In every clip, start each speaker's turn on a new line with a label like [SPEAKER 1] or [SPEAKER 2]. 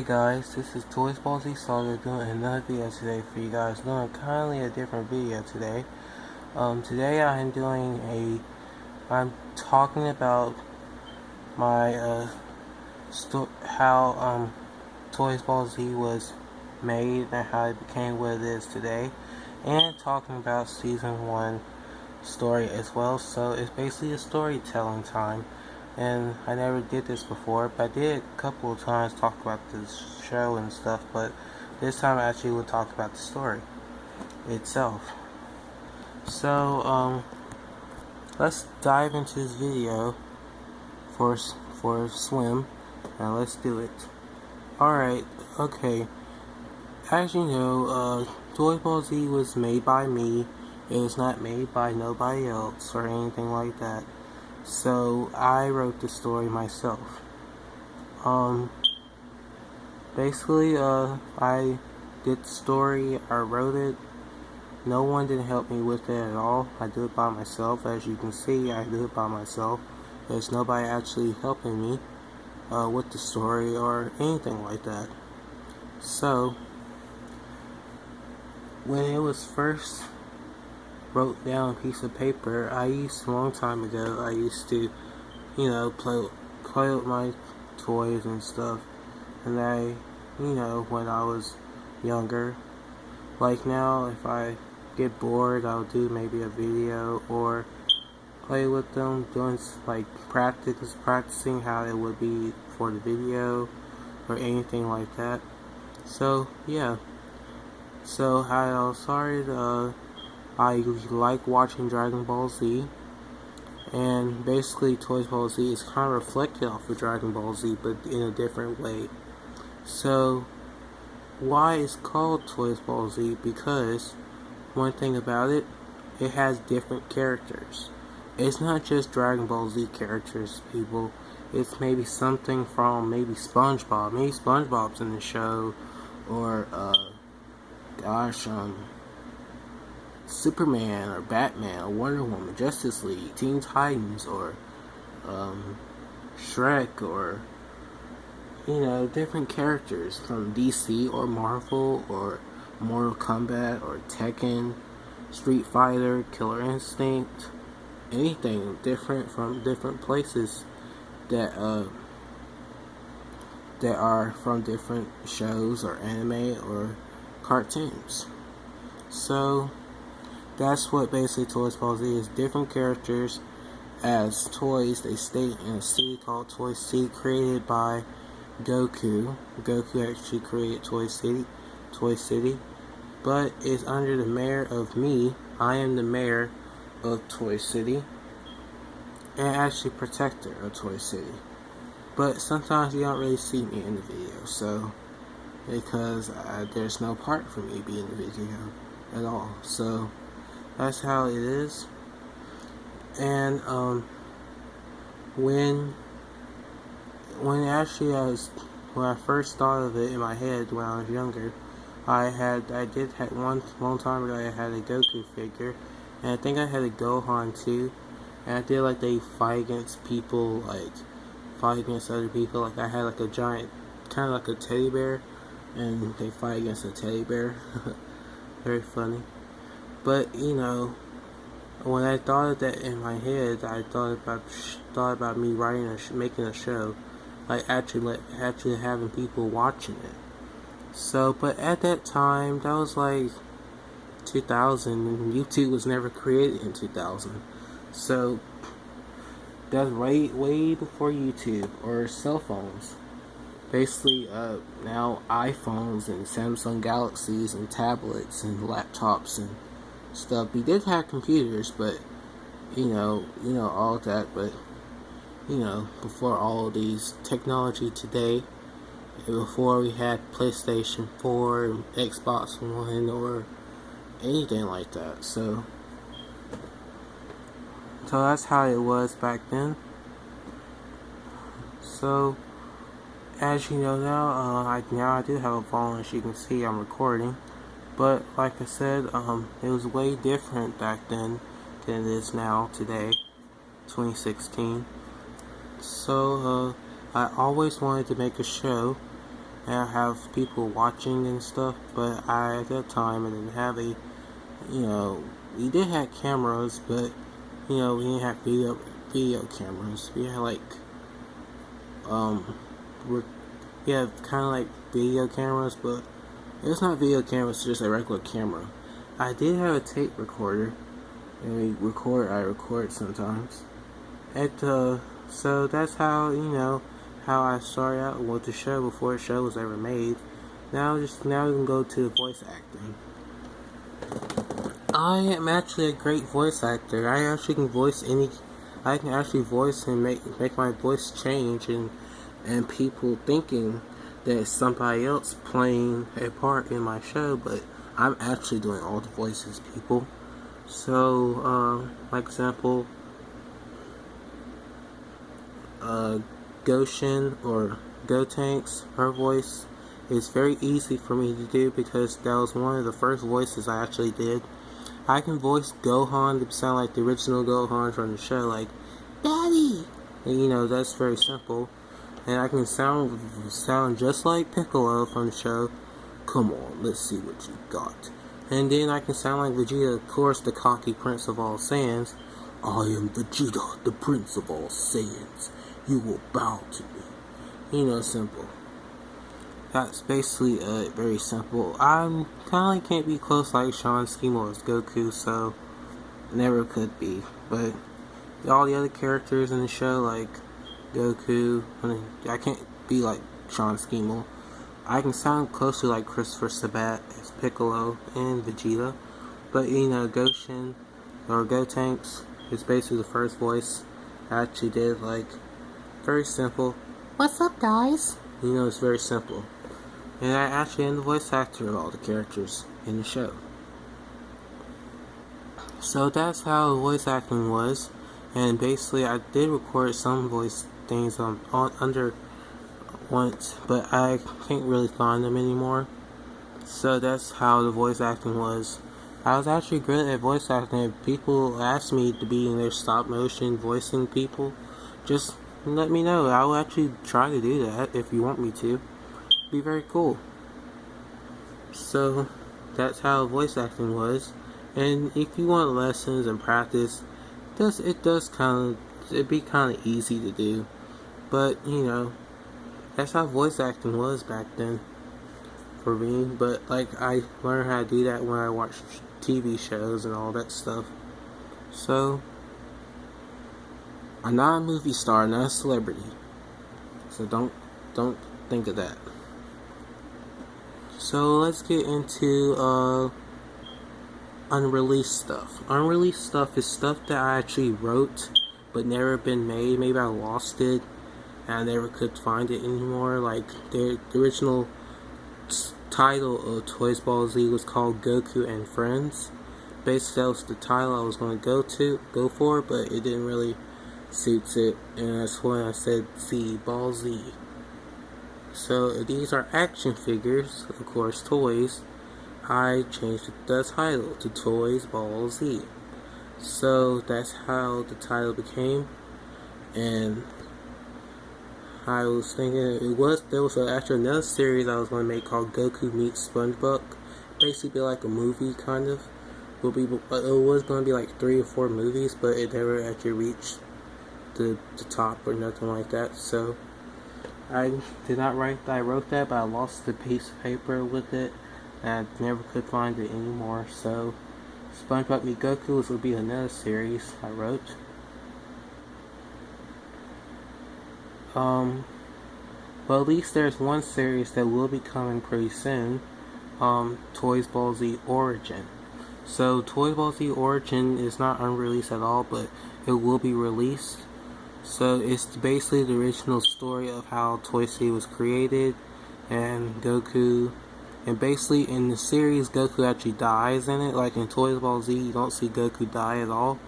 [SPEAKER 1] Hey guys, this is Toysballz Saga doing another video today for you guys. Doing kindly a different video today. Today I'm talking about my how Toysballz was made and how it became what it is today, and talking about season 1 story as well. So it's basically a storytelling time. And I never did this before, but I did a couple of times talk about this show and stuff, but this time I actually will talk about the story itself. So, let's dive into this video for a swim, and let's do it. Alright, okay. As you know, Toysballz was made by me. It was not made by nobody else or anything like that. So I wrote the story myself. Basically, I did the story, I wrote it. No one didn't help me with it at all. I did it by myself. As you can see, I did it by myself. There's nobody actually helping me with the story or anything like that. So, when it was first wrote down a piece of paper, a long time ago, I used to, play with my toys and stuff, and when I was younger. Like now, if I get bored, I'll do maybe a video or play with them, doing like practicing how it would be for the video or anything like that. So yeah. So how it all started, I like watching Dragon Ball Z, and basically Toysballz is kind of reflected off of Dragon Ball Z, but in a different way. So, why it's called Toysballz? Because one thing about it, it has different characters. It's not just Dragon Ball Z characters, people. It's maybe something from maybe SpongeBob. Maybe SpongeBob's in the show, or Superman or Batman or Wonder Woman, Justice League, Teen Titans, or Shrek, or different characters from DC or Marvel or Mortal Kombat or Tekken, Street Fighter, Killer Instinct, anything different from different places that are from different shows or anime or cartoons. So that's what basically Toysballz is. Different characters as toys. They stay in a city called Toy City, created by Goku. Goku actually created Toy City, but it's under the mayor of me. I am the mayor of Toy City, and actually protector of Toy City. But sometimes you don't really see me in the video, so because there's no part for me to be in the video at all. So that's how it is. And when I first thought of it in my head when I was younger, I did have one long time ago. I had a Goku figure, and I think I had a Gohan too. And I did like they fight against people, like fight against other people. Like I had like a giant, kind of like a teddy bear, and they fight against a teddy bear. Very funny. But when I thought of that in my head, I thought about me making a show, like actually having people watching it. So, but at that time, that was like 2000, and YouTube was never created in 2000. So that's way before YouTube or cell phones. Basically, now iPhones and Samsung Galaxies and tablets and laptops and stuff. We did have computers, but all that. But before all of these technology today, before we had PlayStation 4, and Xbox One, or anything like that. So that's how it was back then. So, as you know now, I do have a phone. As you can see, I'm recording. But like I said, it was way different back then than it is now today, 2016. So I always wanted to make a show and I have people watching and stuff. But at that time I didn't have we did have cameras, but we didn't have video cameras. We had like we had kind of like video cameras, but it's not video cameras, it's just a regular camera. I did have a tape recorder, and I record sometimes. So that's how I started out with the show before the show was ever made. Now we can go to voice acting. I am actually a great voice actor. I can actually voice and make my voice change, and people thinking that it's somebody else playing a part in my show, but I'm actually doing all the voices, people. So, like example, Goshen or Gotanks, her voice is very easy for me to do because that was one of the first voices I actually did. I can voice Gohan to sound like the original Gohan from the show, like Daddy. And, that's very simple. And I can sound just like Piccolo from the show. Come on, let's see what you got. And then I can sound like Vegeta, of course, the cocky Prince of all Saiyans. I am Vegeta, the Prince of all Saiyans. You will bow to me. Simple. That's basically very simple. I'm kind of can't be close like Sean Schemo as Goku, so never could be. But all the other characters in the show, like Goku, I can't be like Sean Schemo. I can sound closely like Christopher Sabat as Piccolo and Vegeta, but Goshen or Gotenks is basically the first voice I actually did. Like, very simple. What's up, guys? It's very simple. And I actually am the voice actor of all the characters in the show. So that's how voice acting was. And basically, I did record some voice things under once, but I can't really find them anymore. So that's how the voice acting was. I was actually good at voice acting. If people asked me to be in their stop motion voicing people, just let me know. I will actually try to do that if you want me to. Be very cool. So that's how voice acting was. And if you want lessons and practice, it'd be kind of easy to do. But that's how voice acting was back then for me. But like, I learned how to do that when I watched TV shows and all that stuff. So I'm not a movie star, not a celebrity. So don't think of that. So let's get into unreleased stuff. Unreleased stuff is stuff that I actually wrote but never been made. Maybe I lost it and I never could find it anymore. Like the original title of Toysballz was called Goku and Friends. Basically that was the title I was going to go for, but it didn't really suit it, and that's when I said Ball Z. So these are action figures, of course, toys. I changed the title to Toysballz. So that's how the title became, and I was thinking there was actually another series I was going to make called Goku Meets SpongeBob. Basically like a movie kind of. It was going to be like 3 or 4 movies, but it never actually reached the top or nothing like that. So I did not write that. I wrote that, but I lost the piece of paper with it, and I never could find it anymore. So SpongeBob Meet Goku would be another series I wrote. But at least there's one series that will be coming pretty soon. Toysballz Origin. So Toysballz Origin is not unreleased at all, but it will be released. So it's basically the original story of how Toy City was created, and Goku, and basically in the series Goku actually dies in it. Like in Toysballz you don't see Goku die at all.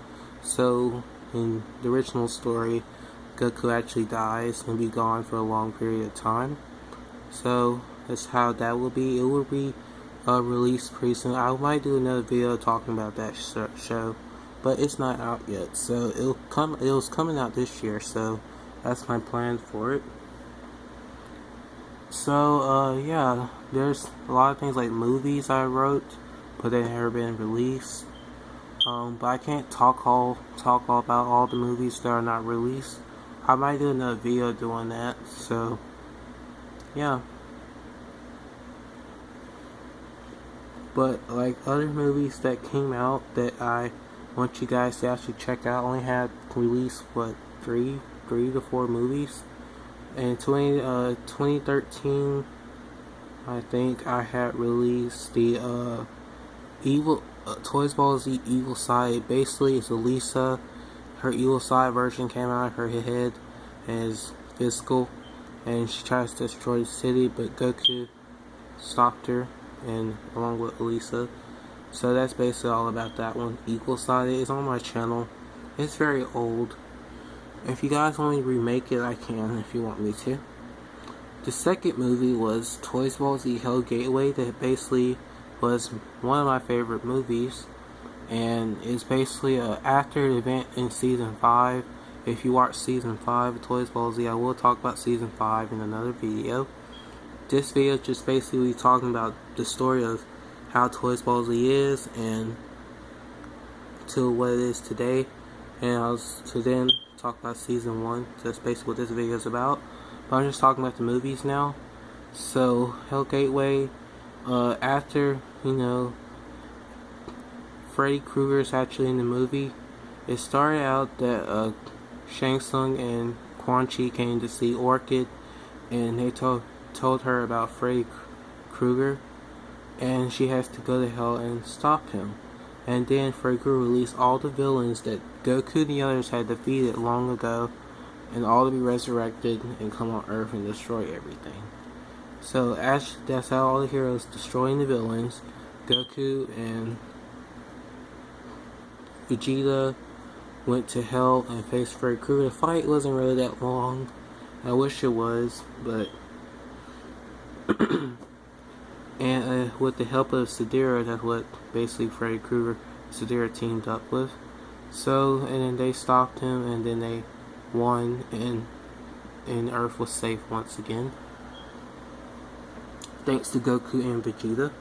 [SPEAKER 1] So in the original story Goku actually dies and be gone for a long period of time. So that's how that will be. It will be released pretty soon. I might do another video talking about that show, but it's not out yet. So it was coming out this year, so that's my plan for it. So, yeah, there's a lot of things like movies I wrote, but they never been released. But I can't talk all about all the movies that are not released. I might do another video doing that. So, yeah. But like other movies that came out that I want you guys to actually check out, only had released three to four movies. In 2013, I think I had released the evil Toysballz Evil Side. Basically, it's Elisa. Her Evil Side version came out. Her head is physical, and she tries to destroy the city, but Goku stopped her, and along with Elisa. So that's basically all about that one. Evil Side is on my channel. It's very old. If you guys want me to remake it, I can if you want me to. The second movie was Toysballz Hell Gateway, that basically was one of my favorite movies, and it's basically after the event in season 5. If you watch season 5 of Toysballz, I will talk about season 5 in another video. This video is just basically talking about the story of how Toysballz is and to what it is today, and I was to then talk about season 1. So that's basically what this video is about. But I'm just talking about the movies now. So Hell Gateway, after Freddy Krueger is actually in the movie, it started out that Shang Tsung and Quan Chi came to see Orchid, and they told her about Freddy Krueger, and she has to go to hell and stop him. And then Freddy Krueger released all the villains that Goku and the others had defeated long ago, and all to be resurrected and come on Earth and destroy everything. So that's how all the heroes destroying the villains. Goku and Vegeta went to hell and faced Freddy Krueger. The fight wasn't really that long. I wish it was, but and with the help of Sadira, that's what basically Freddy Krueger Sadira teamed up with. So, and then they stopped him, and then they won, and Earth was safe once again, thanks to Goku and Vegeta.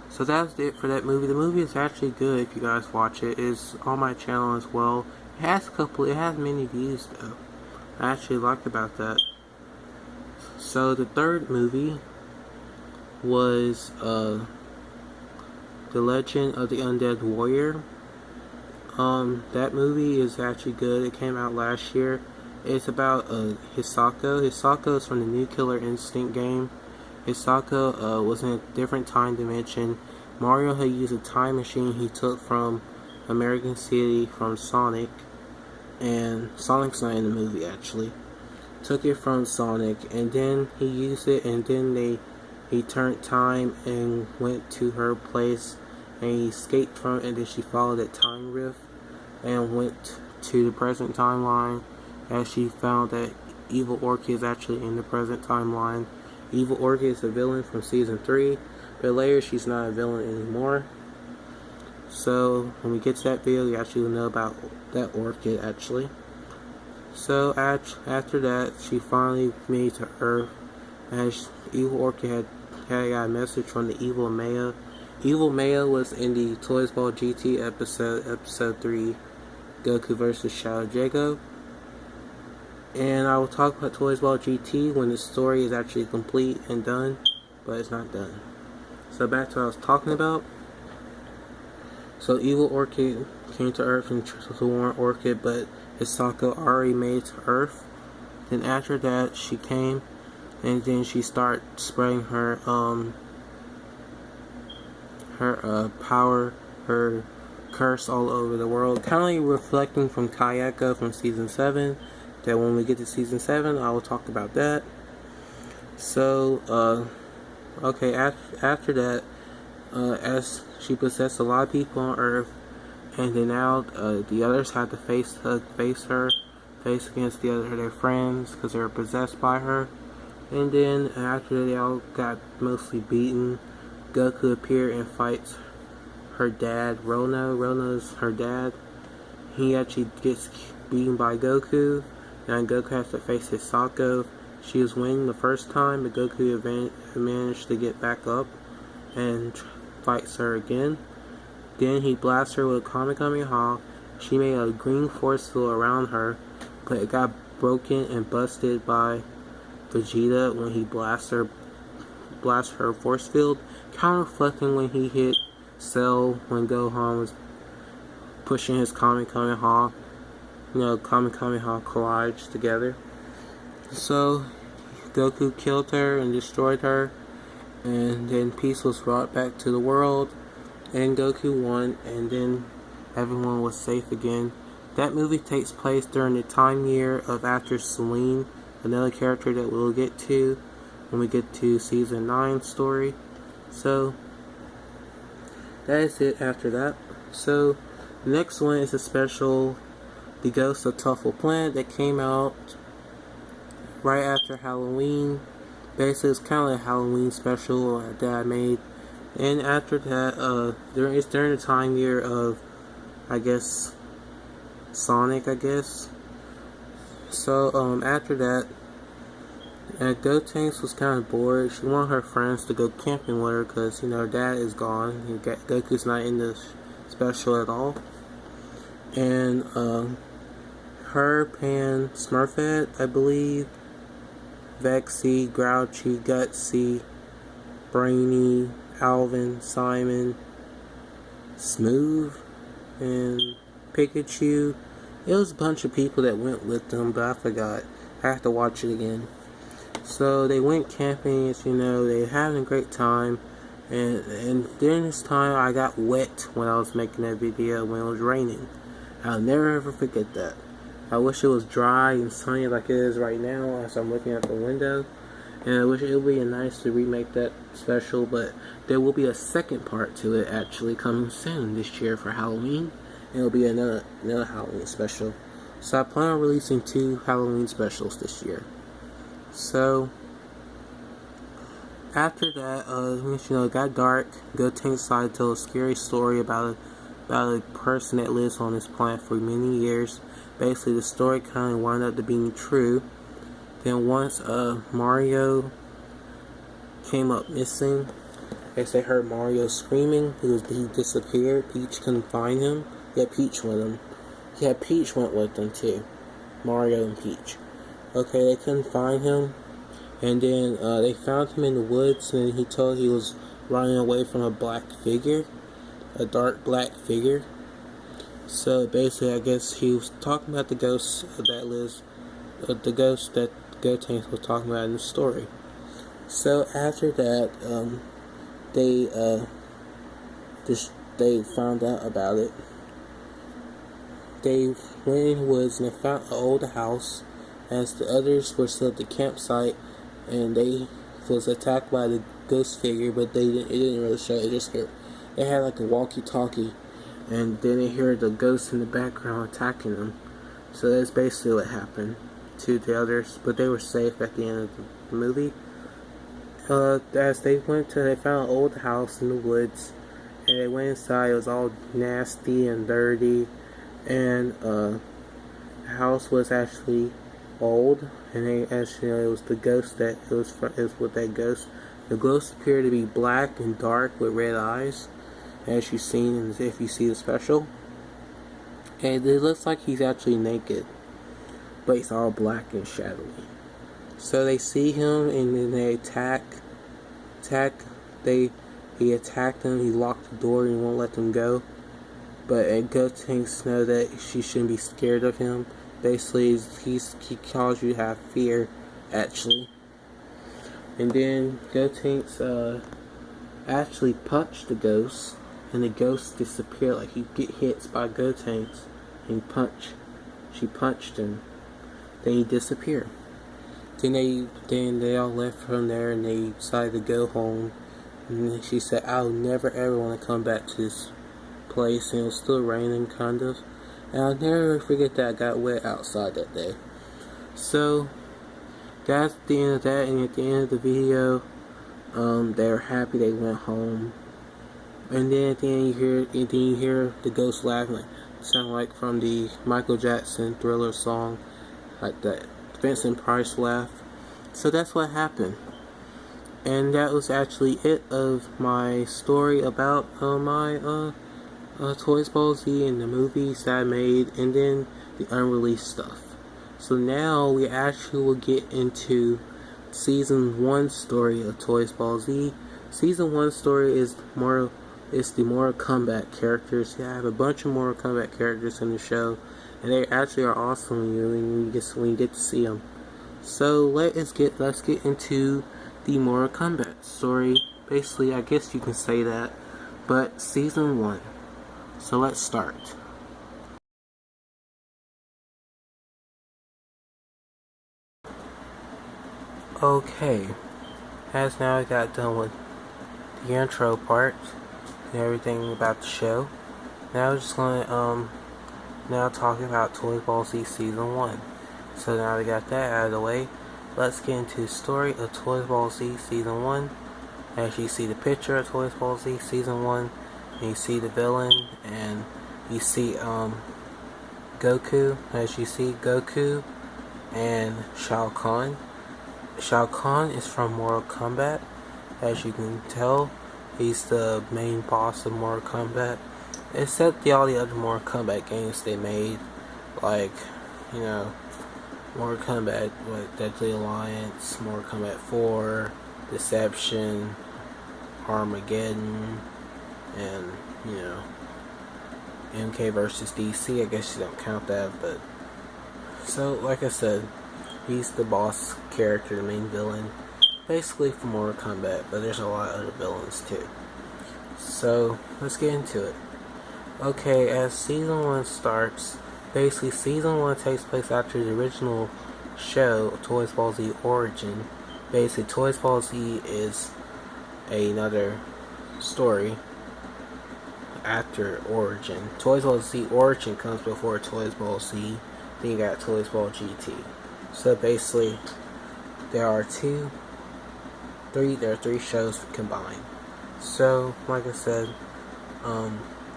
[SPEAKER 1] So that's it for that movie. The movie is actually good if you guys watch it. It's on my channel as well. It has many views though. I actually like about that. So the third movie was The Legend of the Undead Warrior. That movie is actually good. It came out last year. It's about Hisako. Hisako is from the new Killer Instinct game. Hisako was in a different time dimension. Mario had used a time machine he took from American City from Sonic, and Sonic's not in the movie actually. Took it from Sonic, and then he used it, and then he turned time and went to her place, and he escaped from it, and then she followed that time rift and went to the present timeline, as she found that Evil Orchid is actually in the present timeline. Evil Orchid is a villain from season 3, but later she's not a villain anymore. So when we get to that video, you actually will know about that Orchid actually. So after that, she finally made it to Earth, as Evil Orchid had got a message from the Evil Maya. Evil Maya was in the Toysballz GT episode 3, Goku vs. Shadow Jago. And I will talk about Toysballz GT when the story is actually complete and done, but it's not done. So back to what I was talking about. So Evil Orchid came to Earth and to warn Orchid, but Hisako already made it to Earth. Then after that, she came, and then she started spreading her power, her curse all over the world, kind of reflecting from Kayako from season 7. That when we get to season 7, I will talk about that. So, okay, after that, as she possessed a lot of people on Earth, and then now the others had to face against their friends because they were possessed by her. And then after they all got mostly beaten, Goku appeared and fights her dad, Rono. Rono's her dad. He actually gets beaten by Goku, and Goku has to face Hisako. she was winning the first time, but Goku managed to get back up and fights her again. Then he blasts her with a Kamehameha. She made a green force field around her, but it got broken and busted by Vegeta when he blast her force field, kind of reflecting when he hit Cell when Gohan was pushing his Kamehameha. Kamehameha collides together. So Goku killed her and destroyed her, and then peace was brought back to the world, and Goku won, and then everyone was safe again. That movie takes place during the time year of actress Celine, another character that we'll get to when we get to season 9 story. So that is it after that. So the next one is a special, The Ghost of Tuffle Planet, that came out right after Halloween. Basically, it's kind of a Halloween special that I made. And after that, it's during the time year of, I guess, Sonic, I guess. So, after that, Gotenks was kind of bored. She wanted her friends to go camping with her because, her dad is gone. Goku's not in the special at all. And, her, Pan, Smurfette, I believe, Vexy, Grouchy, Gutsy, Brainy, Alvin, Simon, Smooth, and Pikachu. It was a bunch of people that went with them, but I forgot. I have to watch it again. So they went camping, they were having a great time. And during this time, I got wet when I was making that video when it was raining. I'll never ever forget that. I wish it was dry and sunny like it is right now as I'm looking out the window. And I wish it would be nice to remake that special, but there will be a second part to it actually coming soon this year for Halloween. And it'll be another Halloween special. So I plan on releasing 2 Halloween specials this year. So after that, it got dark. Gotenks decided to tell a scary story about a person that lives on this planet for many years. Basically, the story kind of wound up to being true. Then once Mario came up missing, they heard Mario screaming. He disappeared. Peach couldn't find him. He had Peach with him. Peach went with them too. Mario and Peach. Okay, they couldn't find him. And then they found him in the woods, and he was running away from a black figure. A dark black figure. So basically, I guess he was talking about the ghost that lives, the ghost that Gotenks was talking about in the story. So after that, they found out about it. They went in the woods and they found an old house, as the others were still at the campsite, and they was attacked by the ghost figure, but it didn't really show. It just heard. They had like a walkie-talkie, and then they heard the ghost in the background attacking them. So that's basically what happened to the others, but they were safe at the end of the movie. As they found an old house in the woods, and they went inside. It was all nasty and dirty, and the house was actually old, and it was the ghost that it was with that ghost. The ghost appeared to be black and dark with red eyes, as you've seen if you see the special. And it looks like he's actually naked, but he's all black and shadowy. So they see him, and then they attack. He attacked him. He locked the door and won't let them go. But Gotenks know that she shouldn't be scared of him. Basically, he calls you to have fear, actually. And then Gotenks actually punched the ghost, and the ghost disappeared. Like, he get hit by Gotenks, and she punched him. Then he disappeared. Then they all left from there, and they decided to go home. And she said, "I'll never ever want to come back to this place." And it was still raining, kind of. And I'll never forget that I got wet outside that day. So that's the end of that. And at the end of the video, they were happy they went home. And then at the end, you hear the ghost laughing, sound like from the Michael Jackson Thriller song, like that Vincent Price laugh. So that's what happened. And that was actually it of my story about my Toysballz and the movies that I made, and then the unreleased stuff. So now we actually will get into Season 1 story of Toysballz. Season 1 story is the Mortal Kombat characters. Yeah, I have a bunch of Mortal Kombat characters in the show, and they actually are awesome when you get to see them. So let's get into the Mortal Kombat story. Basically, I guess you can say that, but Season 1. So let's start. Okay, as now I got done with the intro part and everything about the show. Now I'm just gonna now talk about Toysballz Season 1. So now we got that out of the way, let's get into the story of Toysballz Season 1. As you see the picture of Toysballz Season 1, and you see the villain, and you see Goku. As you see Goku and Shao Kahn. Shao Kahn is from Mortal Kombat. As you can tell, he's the main boss of Mortal Kombat. Except all the other Mortal Kombat games they made, like, you know, Mortal Kombat, Deadly Alliance, Mortal Kombat 4, Deception, Armageddon, and, you know, MK versus DC. I guess you don't count that, but so like I said, he's the boss character, the main villain, basically for Mortal Kombat, but there's a lot of other villains too. So let's get into it. Okay, as Season 1 starts, basically Season 1 takes place after the original show, Toysballz Origin. Basically, Toysballz is another story after Origin. Toysballz Origin comes before Toysballz, then you got Toysball GT. So basically, there are three shows combined. So, like I said,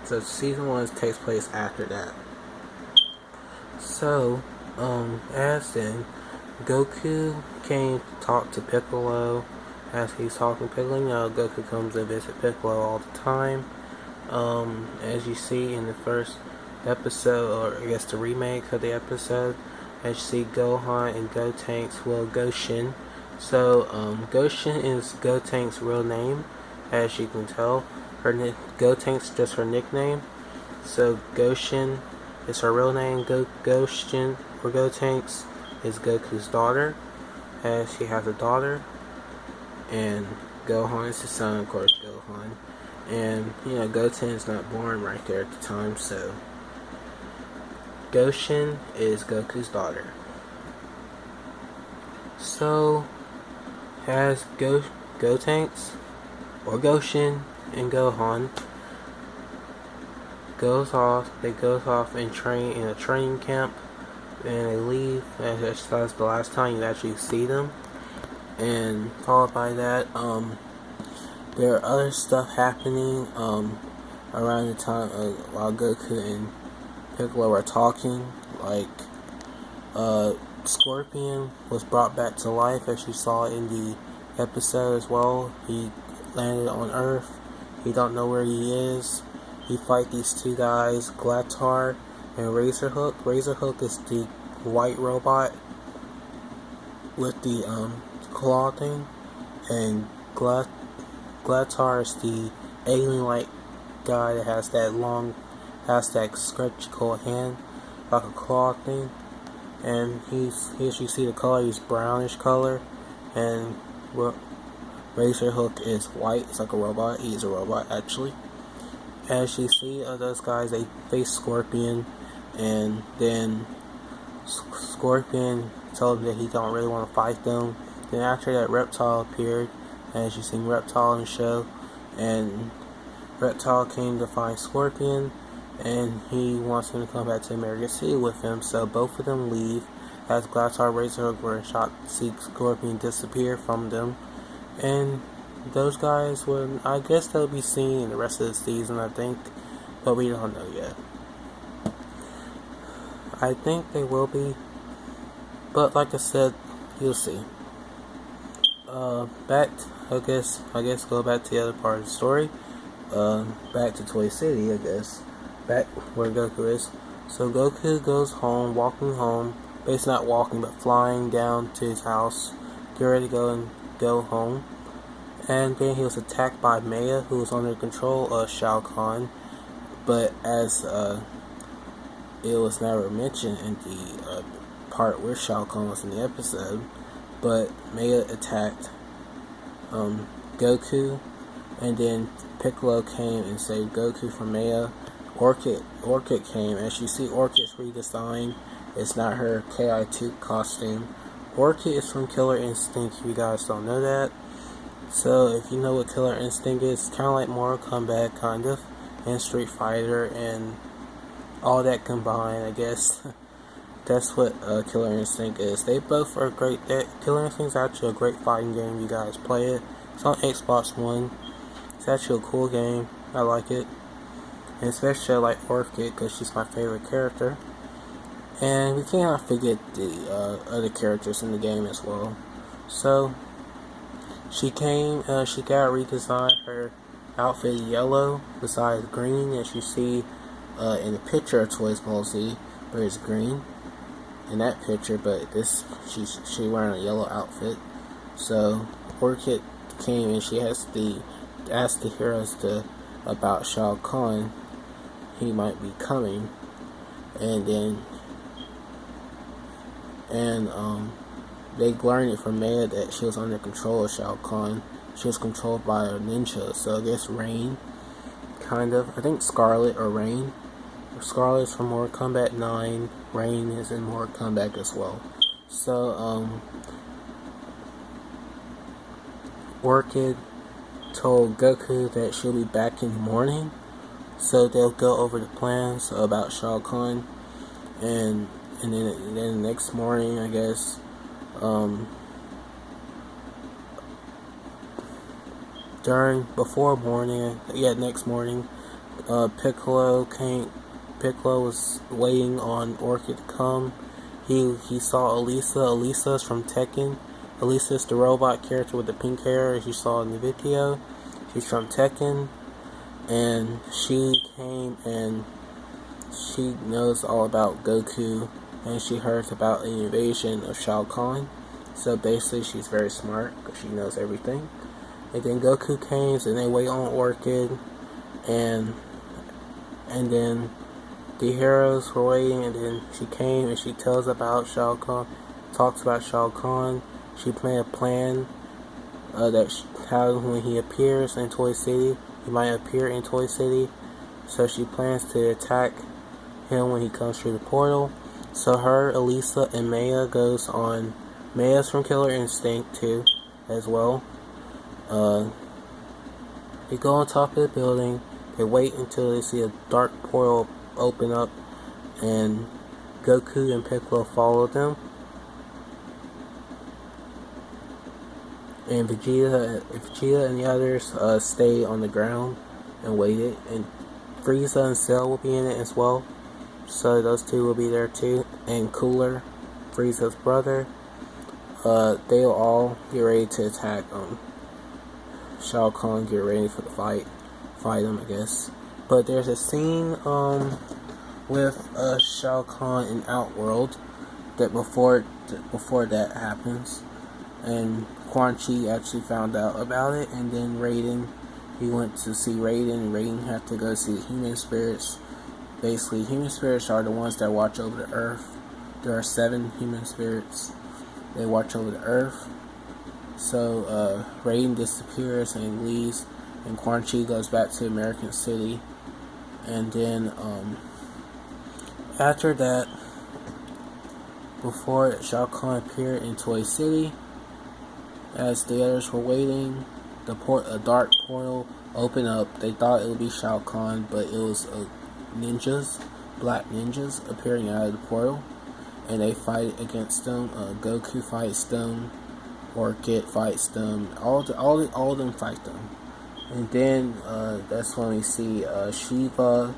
[SPEAKER 1] so Season 1 takes place after that. So, as then, Goku came to talk to Piccolo. As he's talking to Piccolo, you know, Goku comes to visit Piccolo all the time. As you see in the first episode, or I guess the remake of the episode, as you see Gohan and Goshin. So, Goshin is Gotank's real name, as you can tell. Gotank's just her nickname. So, Goshin is her real name. Goshin, or Gotank's, is Goku's daughter, as she has a daughter. And Gohan is his son, of course, Gohan. And, you know, Goten is not born right there at the time, so Goshin is Goku's daughter. So, as Gotenks, or Goshin and Gohan goes off and train in a training camp, and they leave. That's the last time you actually see them. And followed by that, there are other stuff happening around the time while Goku and Piccolo are talking, like Scorpion was brought back to life, as you saw in the episode as well. He landed on Earth. He don't know where he is. He fight these two guys, Glatar and Razorhook. Razorhook is the white robot with the claw thing, and Glatar is the alien-like guy that has that sketchical hand, like a claw thing. And as you see the color, he's brownish color, and Razorhook is white. It's like a robot. He's a robot, actually. As you see, those guys, they face Scorpion, and then Scorpion told him that he don't really want to fight them. Then after that, Reptile appeared, as you seen Reptile in the show, and Reptile came to find Scorpion, and he wants him to come back to America City with him. So both of them leave, as Glatar and Razorhook were shocked to see Scorpion disappear from them. And those guys will, I guess they'll be seen in the rest of the season, I think, but we don't know yet. I think they will be, but like I said, you'll see. I guess go back to the other part of the story. Back to Toy City, I guess. Back where Goku is. So Goku goes home, walking home. Basically not walking, but flying down to his house. Get ready to go home. And then he was attacked by Maya, who was under control of Shao Kahn. But as it was never mentioned in the part where Shao Kahn was in the episode, but Maya attacked Goku, and then Piccolo came and saved Goku from Maya. Orchid came. As you see, Orchid's redesigned. It's not her KI2 costume. Orchid is from Killer Instinct, if you guys don't know that. So, if you know what Killer Instinct is, it's kind of like Mortal Kombat, kind of, and Street Fighter, and all that combined, I guess. That's what Killer Instinct is. They both are great. Killer Instinct is actually a great fighting game. You guys play it. It's on Xbox One. It's actually a cool game. I like it. And especially I like Orchid because she's my favorite character. And we cannot forget the other characters in the game as well. So, she got redesigned her outfit yellow besides green, as you see in the picture of Toysballz, where it's green in that picture, but she's wearing a yellow outfit. So Orchid came and she asked the heroes about Shao Kahn. He might be coming, and they learned it from Maya that she was under control of Shao Kahn. She was controlled by a ninja, so I guess Rain, kind of. I think Scarlet or Rain. Scarlet is from Mortal Kombat 9. Rain is in Mortal Kombat as well. So, Orchid told Goku that she'll be back in the morning. So they'll go over the plans about Shao Kahn. And then the next morning, I guess, next morning, Piccolo was waiting on Orchid to come. He saw Elisa. Elisa's from Tekken. Elisa's the robot character with the pink hair, as you saw in the video. She's from Tekken, and she came and she knows all about Goku, and she heard about the invasion of Shao Kahn. So basically, she's very smart because she knows everything. And then Goku came, and they wait on Orchid, and then the heroes were waiting, and then she came and she tells about Shao Kahn, talks about Shao Kahn. She made a plan how when he appears in Toy City, he might appear in Toy City. So she plans to attack him when he comes through the portal. So her, Elisa, and Maya goes on. Maya's from Killer Instinct too, as well. They go on top of the building. They wait until they see a dark portal open up, and Goku and Piccolo follow them. And Vegeta and the others stay on the ground and waited. And Frieza and Cell will be in it as well. So those two will be there too. And Cooler, Frieza's brother. They'll all get ready to attack Shao Kahn, get ready for the fight him, I guess. But there's a scene with Shao Kahn in Outworld that before that happens, and Quan Chi actually found out about it, and then Raiden, he went to see Raiden, and Raiden had to go see the human spirits. Basically, human spirits are the ones that watch over the earth. There are 7 human spirits. They watch over the earth. So Raiden disappears and leaves, and Quan Chi goes back to American City. And then after that, before Shao Kahn appeared in Toy City, as the others were waiting, a dark portal opened up. They thought it would be Shao Kahn, but it was black ninjas appearing out of the portal, and they fight against them. Goku fights them, Orchid fights them, all of them fight them. And then that's when we see Shiva,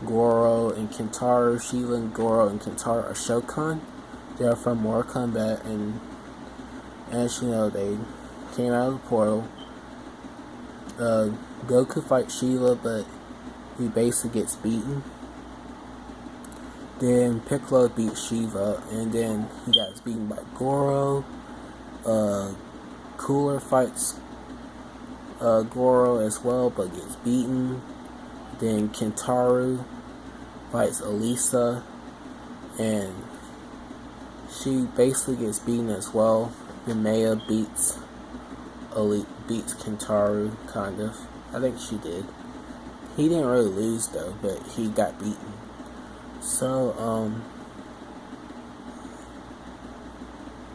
[SPEAKER 1] Goro, and Kintaro. Shiva and Goro and Kintaro are Shokan. They are from Mortal Kombat, and as you know, they came out of the portal. Goku fights Shiva, but he basically gets beaten. Then Piccolo beats Shiva, and then he got beaten by Goro. Cooler fights Goro as well, but gets beaten. Then Kentaru fights Elisa, and she basically gets beaten as well. Then Maya beats Kentaru, kind of. I think she did. He didn't really lose though, but he got beaten. So,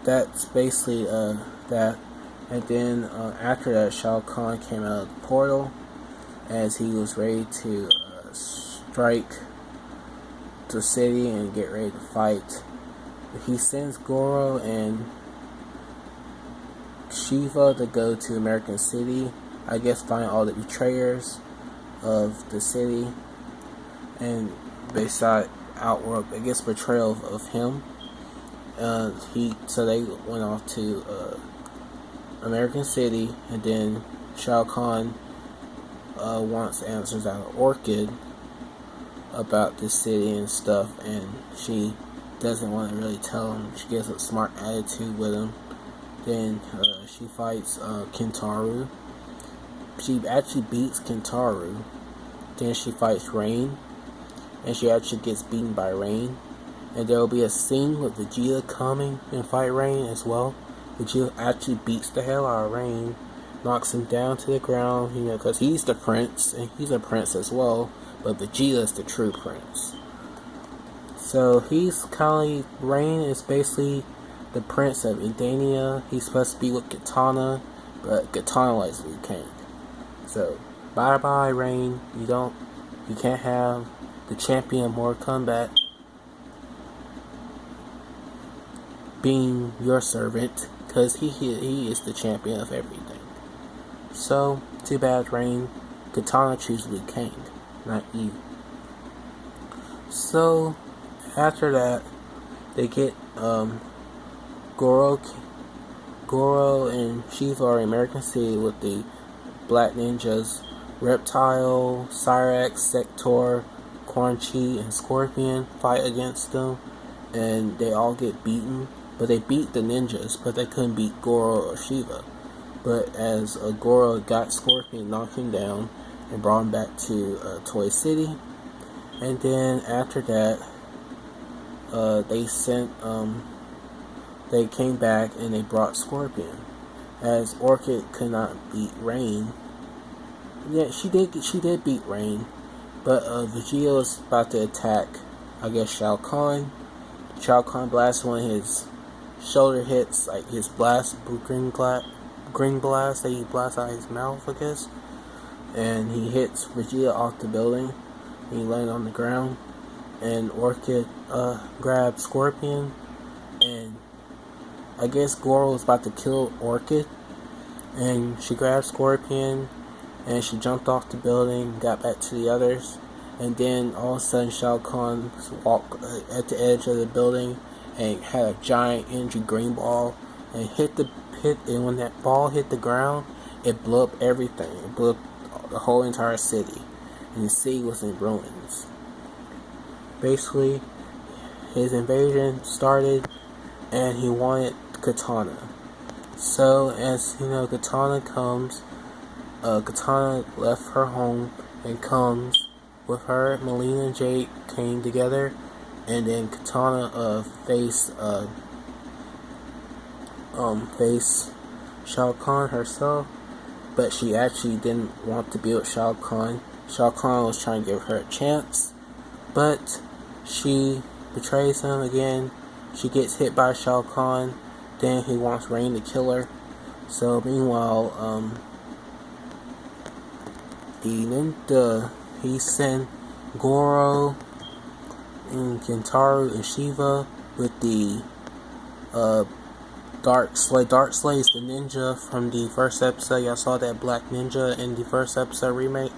[SPEAKER 1] that's basically, that. And then, after that, Shao Kahn came out of the portal as he was ready to, strike the city and get ready to fight. He sends Goro and Shiva to go to American City, I guess find all the betrayers of the city, and beside outwork, I guess, betrayal of him. So they went off to American City, and then Shao Kahn wants answers out of Orchid about the city and stuff, and she doesn't want to really tell him. She gets a smart attitude with him. Then she fights Kentaru. She actually beats Kentaru. Then she fights Rain, and she actually gets beaten by Rain. And there will be a scene with Vegeta coming and fight Rain as well. Vegeta actually beats the hell out of Rain, knocks him down to the ground, because he's the prince, and he's a prince as well, but Vegeta's the true prince. So he's kind of, Rain is basically the prince of Edania. He's supposed to be with Katana, but Katana likes Liu Kang. So, bye bye Rain, you can't have the champion of Mortal Kombat being your servant, because he is the champion of everything. So, too bad Rain. Katana chooses Liu Kang, not you. So, after that, they get Goro and Shiva are in American City with the Black Ninjas. Reptile, Cyrax, Sector, Quan Chi, and Scorpion fight against them, and they all get beaten. But they beat the ninjas, but they couldn't beat Goro or Shiva. But as Goro got Scorpion, knocked him down, and brought him back to Toy City. And then after that, they came back and they brought Scorpion. As Orchid could not beat Rain. Yeah, she did beat Rain, but Vegeta was about to attack, I guess, Shao Kahn. Shao Kahn blasts one of his shoulder hits, like his green blast that he blasts out of his mouth, I guess. And he hits Vegeta off the building. And he landed on the ground. And Orchid grabbed Scorpion. And I guess Goro was about to kill Orchid. And she grabbed Scorpion. And she jumped off the building, got back to the others. And then all of a sudden Shao Kahn walked at the edge of the building and had a giant energy green ball and and when that ball hit the ground, it blew up everything. It blew up the whole entire city, and the city was in ruins. Basically, his invasion started, and he wanted Katana. So as you know, Katana comes. Katana left her home and comes with her. Melina and Jake came together. And then Katana faced Shao Kahn herself, but she actually didn't want to be with Shao Kahn. Shao Kahn was trying to give her a chance, but she betrays him again. She gets hit by Shao Kahn. Then he wants Rain to kill her. So meanwhile, he sent Goro and Kentaru and Shiva with the Dark Slay. Dark Slay is the ninja from the first episode. Y'all saw that black ninja in the first episode remake.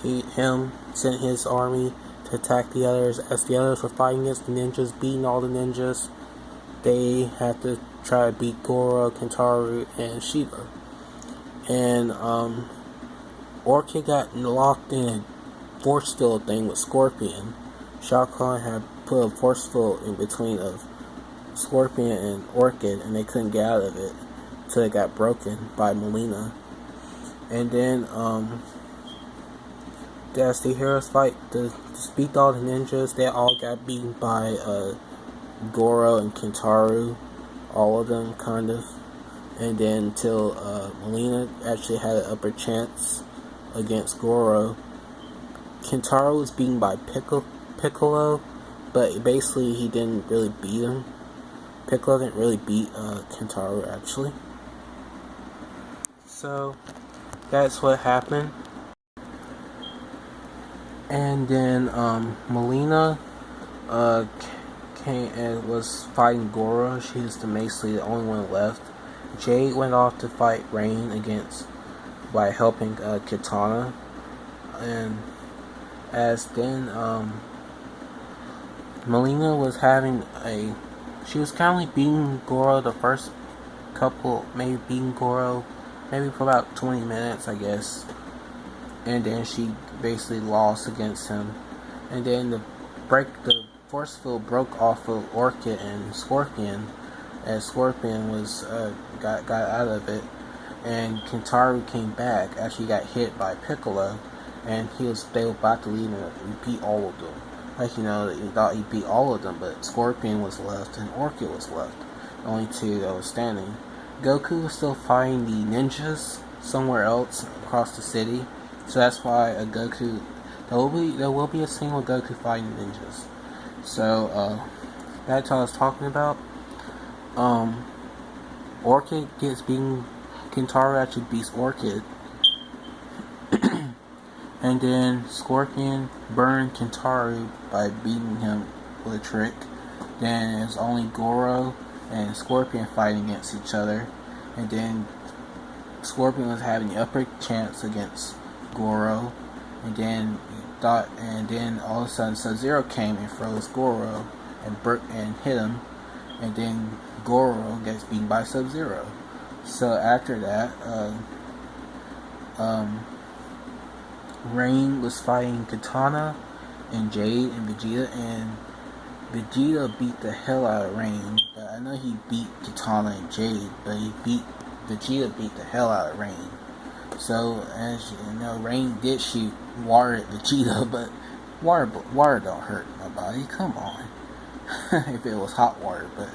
[SPEAKER 1] Him sent his army to attack the others. As the others were fighting against the ninjas, beating all the ninjas, they had to try to beat Goro, Kentaru, and Shiva. and Orchid got locked in a force field thing with Scorpion. Shao Kahn had put a force field in between of Scorpion and Orchid, and they couldn't get out of it until it got broken by Melina. And then, as the heroes fight to beat all the ninjas, they all got beaten by Goro and Kintaro, all of them, kind of. And then until Melina actually had an upper chance against Goro. Kintaro was beaten by Piccolo, but basically he didn't really beat him. Piccolo didn't really beat Kintaro, actually. So, that's what happened. And then Melina came and was fighting Goro. She's basically the only one left. Jade went off to fight Rain by helping Kitana. And as then Melina was she was kind of beating Goro the first couple, maybe beating Goro maybe for about 20 minutes, I guess. And then she basically lost against him. And then the force field broke off of Orchid and Scorpion, as Scorpion was got out of it, and Kintaro came back after he got hit by Piccolo, and they were about to leave and repeat all of them. He thought he beat all of them, but Scorpion was left and Orchid was left. The only two that were standing. Goku was still fighting the ninjas somewhere else across the city, so that's why there will be a scene with Goku fighting ninjas. So that's what I was talking about. Orchid gets beaten. Kintaro actually beats Orchid. And then Scorpion burned Kintaro by beating him with a trick. Then it's only Goro and Scorpion fighting against each other. And then Scorpion was having the upper chance against Goro. And then all of a sudden Sub-Zero came and froze Goro and hit him. And then Goro gets beaten by Sub-Zero. So after that, Rain was fighting Kitana and Jade and Vegeta beat the hell out of Rain. But I know he beat Kitana and Jade, but Vegeta beat the hell out of Rain. So as you know, Rain did shoot water at Vegeta, but water don't hurt nobody. Come on. If it was hot water, but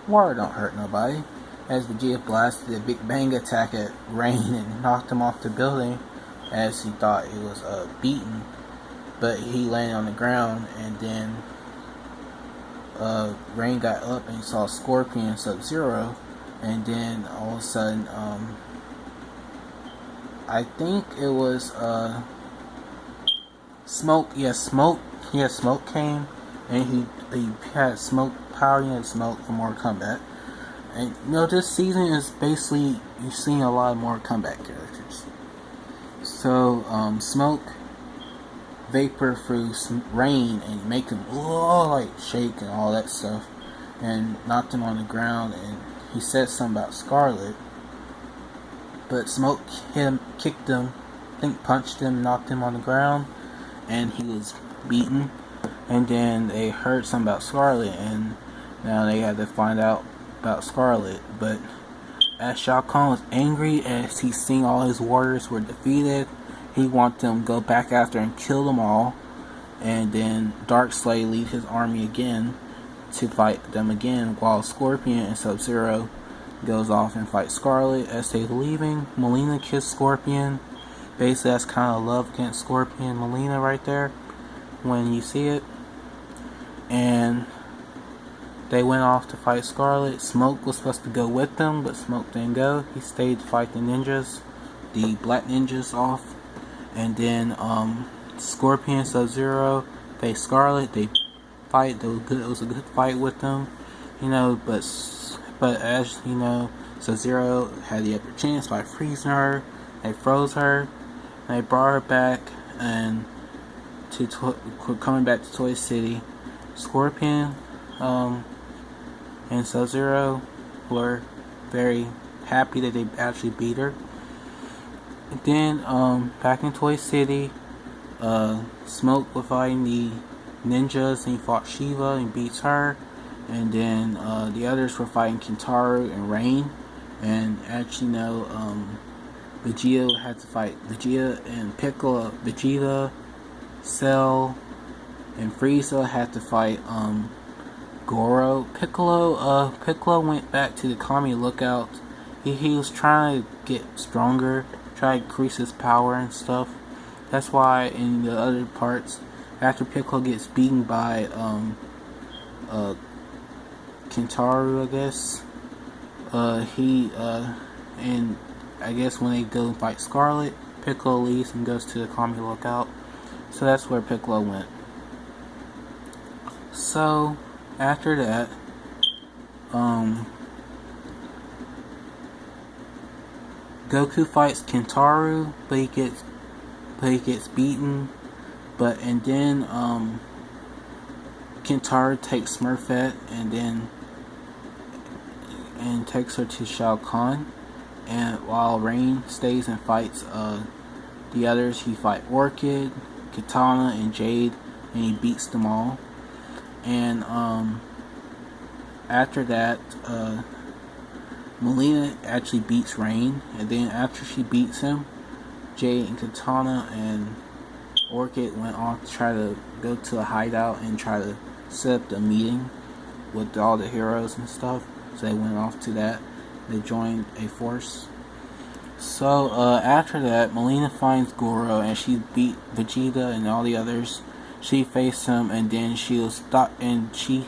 [SPEAKER 1] water don't hurt nobody. As Vegeta blasted a big bang attack at Rain and knocked him off the building, as he thought he was beaten, but he landed on the ground. And then Rain got up and he saw Scorpion and Sub-Zero, and then all of a sudden I think it was Smoke. Smoke came, and he had Smoke power and Smoke for more combat. And this season is basically you're seeing a lot more combat characters. So Smoke vapor through Rain and make him shake and all that stuff, and knocked him on the ground. And he said something about Scarlet, but Smoke hit him, kicked him, I think punched him, knocked him on the ground, and he was beaten. And then they heard something about Scarlet, and now they had to find out about Scarlet. But as Shao Kahn was angry as he seen all his warriors were defeated, he wanted them to go back after and kill them all. And then Darkslade lead his army again to fight them again, while Scorpion and Sub-Zero goes off and fight Scarlet. As they're leaving, Melina kissed Scorpion. Basically, that's kind of love against Scorpion and Melina right there when you see it. And they went off to fight Scarlet. Smoke was supposed to go with them, but Smoke didn't go. He stayed to fight the ninjas, the black ninjas off. And then Scorpion and Sub-Zero faced Scarlet. They fight. It was a good fight with them, but as you know, Sub-Zero had the upper chance by freezing her. They froze her. And they brought her back and coming back to Toy City. Scorpion and Sub-Zero were very happy that they actually beat her. then back in Toy City, Smoke was fighting the ninjas, and he fought Shiva and beats her. And then the others were fighting Kintaro and Rain. And actually, no, Vegeta had to fight Vegeta and Piccolo. Vegeta, Cell, and Frieza had to fight Goro. Piccolo went back to the Kami Lookout. He was trying to get stronger, try to increase his power and stuff. That's why in the other parts, after Piccolo gets beaten by Kintaro, I guess, and I guess when they go and fight Scarlet, Piccolo leaves and goes to the Kami Lookout. So that's where Piccolo went. So after that, Goku fights Kintaro, but he gets beaten. And then Kintaro takes Smurfette and takes her to Shao Kahn. And while Rain stays and fights the others, he fights Orchid, Katana, and Jade, and he beats them all. And after that, Melina actually beats Rain, and then after she beats him, Jade and Katana and Orchid went off to try to go to a hideout and try to set up the meeting with all the heroes and stuff. So they went off to that. They joined a force. So after that, Melina finds Goro and she beat Vegeta and all the others. She faced him, and then she was stopped, and she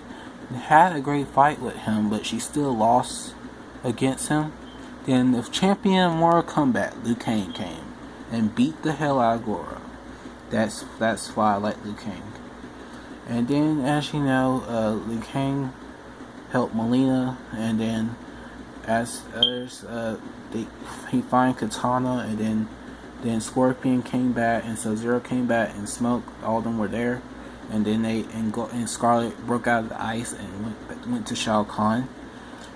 [SPEAKER 1] had a great fight with him, but she still lost against him. Then the champion of Mortal Kombat, Liu Kang, came and beat the hell out of Goro. That's why I like Liu Kang. And then, as you know, Liu Kang helped Melina, and then as others, he find Katana, and then Scorpion came back, and Sub-Zero came back, and Smoke, all of them were there. And then and Scarlet broke out of the ice and went to Shao Kahn.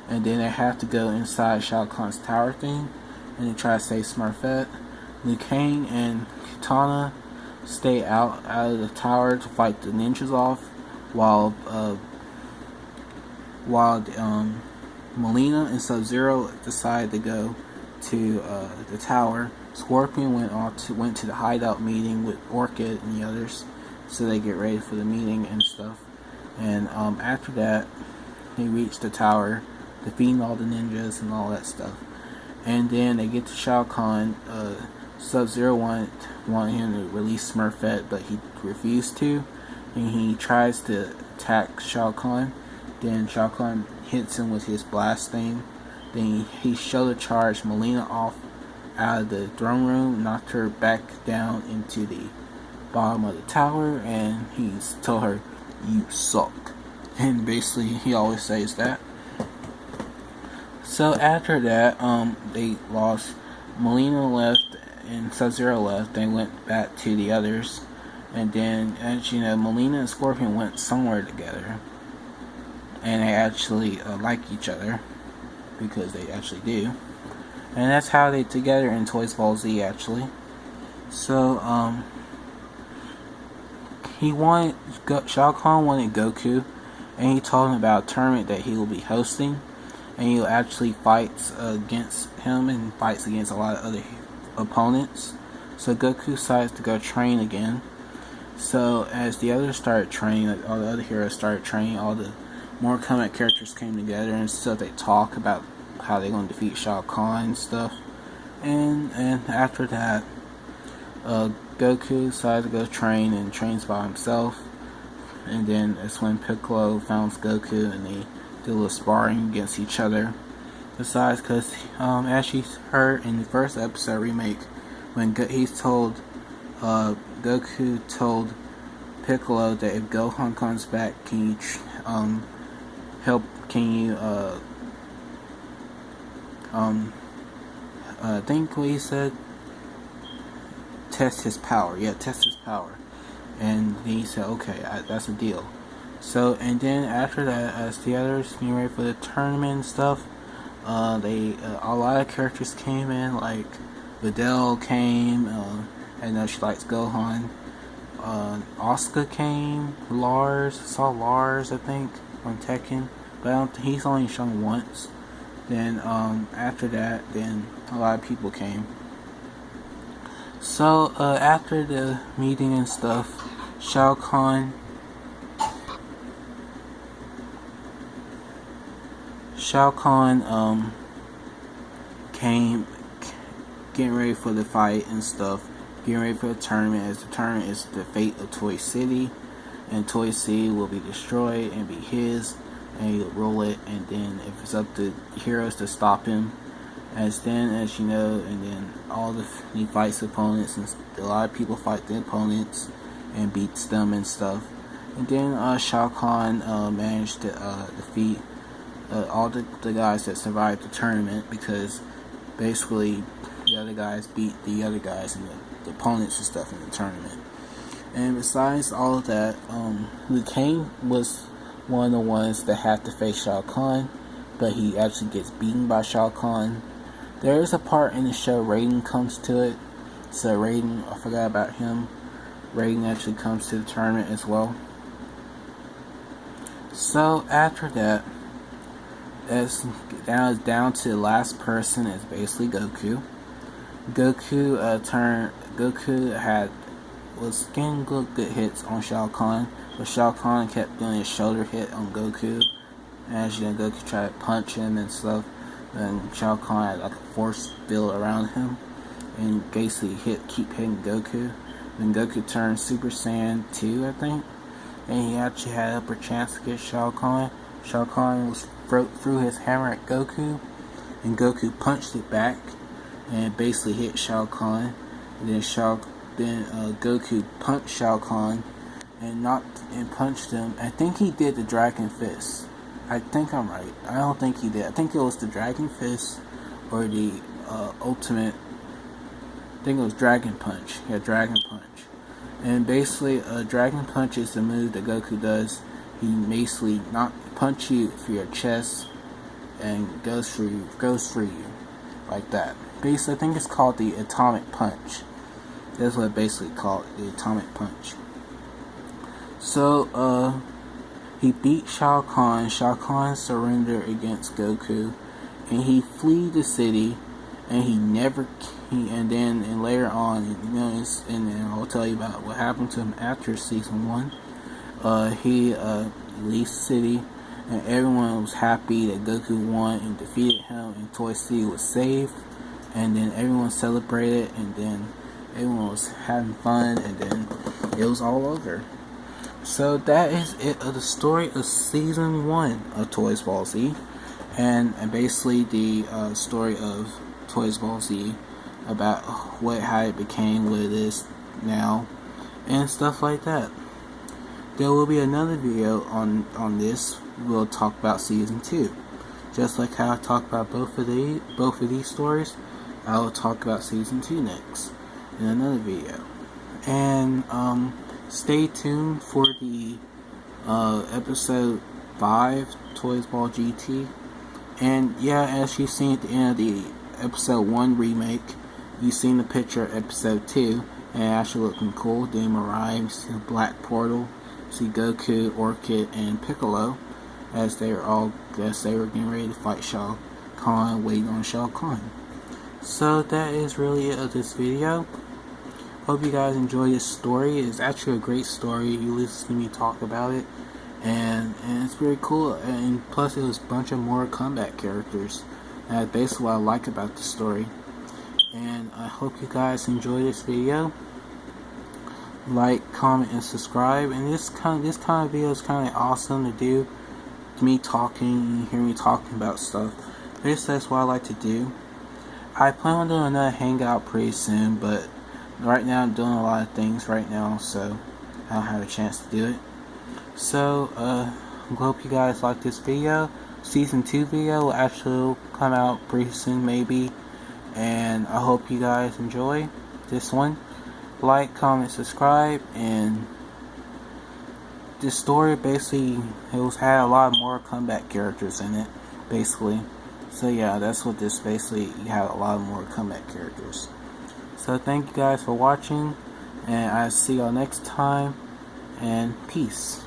[SPEAKER 1] And then they have to go inside Shao Kahn's tower thing, and they try to save Smurfette. Liu Kang and Katana stay out of the tower to fight the ninjas off, while Melina and Sub-Zero decided to go to the tower. Scorpion went to the hideout meeting with Orchid and the others, so they get ready for the meeting and stuff. And after that, he reached the tower, defeating all the ninjas and all that stuff. And then they get to Shao Kahn. Sub-Zero wanted him to release Smurfette, but he refused to, and he tries to attack Shao Kahn. Then Shao Kahn hits him with his blast thing. Then he shoulder charged Melina off out of the throne room, knocked her back down into the bottom of the tower, and he's told her, "You suck." And basically, he always says that. So after that, they lost. Melina left and Sub-Zero left. They went back to the others, and then, as you know, Melina and Scorpion went somewhere together, and they actually like each other, because they actually do. And that's how they together in Toysballz, actually. So Shao Kahn wanted Goku, and he told him about a tournament that he will be hosting, and he actually fights against him and fights against a lot of other opponents. So Goku decides to go train again. So as the others started training, like all the other heroes started training, all the Mortal Kombat characters came together and stuff. They talk about how they're going to defeat Shao Kahn and stuff. And after that, Goku decides to go train and trains by himself. And then that's when Piccolo founds Goku, and they do a little sparring against each other. Besides, because as you heard in the first episode remake, when Goku told Piccolo that if Gohan comes back, can you I think what he said, test his power. Yeah, test his power. And he said, okay, that's a deal. So, and then after that, as the others getting ready for the tournament and stuff, a lot of characters came in, like Videl came. I know she likes Gohan. Asuka came. Lars, saw Lars, I think, on Tekken, but I don't think he's only shown once. Then after that, then a lot of people came. So after the meeting and stuff, Shao Kahn came, getting ready for the fight and stuff, getting ready for the tournament, as the tournament is the fate of Toy City, and Toy City will be destroyed and be his, and he'll rule it, and then if it's up to heroes to stop him, as you know, and then he fights opponents, and a lot of people fight the opponents and beats them and stuff, and then Shao Kahn managed to defeat all the guys that survived the tournament, because basically the other guys beat the other guys and the opponents and stuff in the tournament. And besides all of that, Liu Kang was one of the ones that had to face Shao Kahn, but he actually gets beaten by Shao Kahn. There is a part in the show Raiden comes to it, so Raiden, I forgot about him. Raiden actually comes to the tournament as well. So after that, it's down to the last person is basically Goku. Goku was getting good hits on Shao Kahn, but Shao Kahn kept doing his shoulder hit on Goku. As you know, Goku tried to punch him and stuff, and Shao Kahn had like a force field around him, and basically keep hitting Goku. Then Goku turned Super Saiyan 2, I think, and he actually had upper chance to get Shao Kahn. Shao Kahn threw his hammer at Goku, and Goku punched it back, and basically hit Shao Kahn. And then Goku punched Shao Kahn and punched him. I think he did the Dragon Fist. I think I'm right. I don't think he did. I think it was the Dragon Fist or the ultimate. I think it was Dragon Punch. Yeah, Dragon Punch. And basically, Dragon Punch is the move that Goku does. He basically not punch you through your chest and goes through you like that. Basically, I think it's called the Atomic Punch. That's what it basically called, the Atomic Punch. So he beat Shao Kahn. Shao Kahn surrendered against Goku, and he fled the city. And and later on, and then I'll tell you about what happened to him after season 1. He leaves the city, and everyone was happy that Goku won and defeated him, and Toy City was saved. And then everyone celebrated, and then everyone was having fun, and then it was all over. So that is it of the story of season 1 of Toysballz, and basically the story of Toysballz about how it became what it is now, and stuff like that. There will be another video on this. We'll talk about season 2, just like how I talked about both of these stories. I will talk about season 2 next in another video. And stay tuned for the episode 5 Toysball GT. And yeah, as you've seen at the end of the episode 1 remake, you've seen the picture of episode 2, and it actually looking cool. Then Mirai, see the black portal, see Goku, Orchid, and Piccolo as they were getting ready to fight Shao Kahn, waiting on Shao Kahn. So that is really it of this video. Hope you guys enjoy this story. It's actually a great story. You listen to me talk about it, and it's very cool. And plus, it was a bunch of more combat characters. And that's basically what I like about the story. And I hope you guys enjoy this video. Like, comment, and subscribe. And this kind of video is kind of awesome to do. Me talking, and hear me talking about stuff. That's what I like to do. I plan on doing another hangout pretty soon, but right now I'm doing a lot of things right now, so I don't have a chance to do it. So I hope you guys like this video. Season 2 video will actually come out pretty soon, maybe, and I hope you guys enjoy this one. Like, comment, subscribe, and this story basically had a lot more comeback characters in it, basically. So yeah, that's what this basically, you have a lot more comeback characters. So thank you guys for watching, and I'll see y'all next time, and peace.